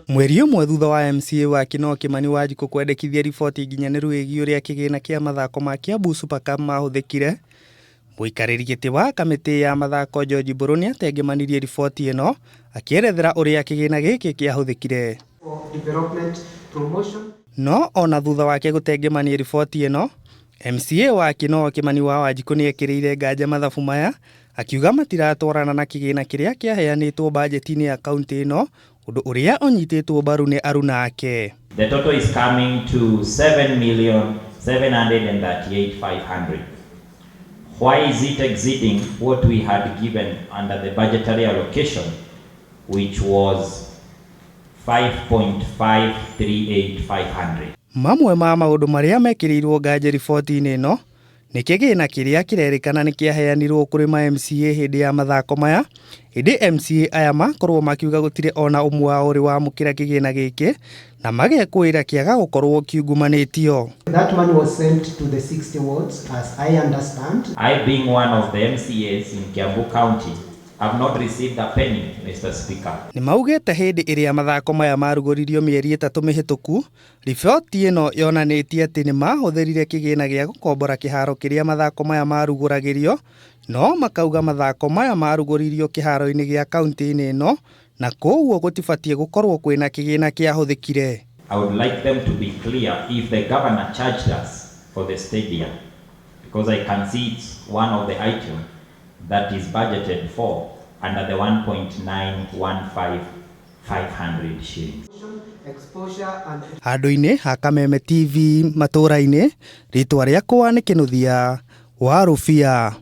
Mweri ũmwe thutha wa MCA wa Kinoo Kimani Wanjikũ kwendekithia riboti nginyanĩru ĩgiĩ ũrĩa kĩgĩna kĩa mathako ma Kiambu Super Cup mahũthĩkire, mũikarĩri gĩtĩ wa kamĩtĩ ya mathako George Mbũrũ nĩateng'emanirie riboti ĩno akĩerethera ũrĩa kĩgĩna gĩkĩ kĩahũthĩkire. No ona thutha wake gũteng'emania riboti ĩno, MCA wa Kinoo Kimani Wanjikũ nĩekĩrĩire nganja mathabu maya akiuga matiratwarana na kĩgĩna kĩrĩa kĩaheanĩtwo bajeti-inĩ ya kaunti ĩno, ũndũ ũrĩa ũnyitĩtwo mbaru nĩ aruna ake. The total is coming to 7,738,500. Why is it exceeding what we had given under the budgetary allocation, which was 5,538,500? Mamwe ma maũndũ marĩa mekĩrĩirwo nganja riboti-inĩ ĩno nĩ kĩgĩna kĩrĩa kĩrerĩkana nĩ kĩaheanirwo kũrĩ ma MCA hĩndĩ ya mathako maya, hĩndĩ MCA aya makorwo makiuga gũtirĩ ona ũmwe wao ũrĩ wamũkĩra kĩgĩna gĩkĩ na magekũĩra kĩaga gũkorwo kiungumanĩtio. That money was sent to the 60 wards, as I understand. I, being one of the MCAs in Kiambu County, have not received a penny, Mr. Speaker. Nĩ maugĩte hĩndĩ ĩrĩa mathako maya marugũririo mĩeri 3 mĩhĩtũku, riboti ĩno yonanĩtie atĩ nĩ mahũthĩrire kĩgĩna gĩa gũkombora kĩharo kĩrĩa mathako maya marugũragĩrio, no makauga mathako maya marugũririo kĩharo-inĩ gĩa kaunti-inĩ ĩno, na koguo gũtibatiĩ gũkorwo kwĩna kĩgĩna kĩahũthĩkire. I would like them to be clear if the governor charged us for the stadium, because I can see it's one of the items that is budgeted for under the 1.915,500 shillings. Handũ-inĩ ha Kameme TV matũra-inĩ, rĩtwa rĩakwa nĩ Kĩnuthia wa Rũbia.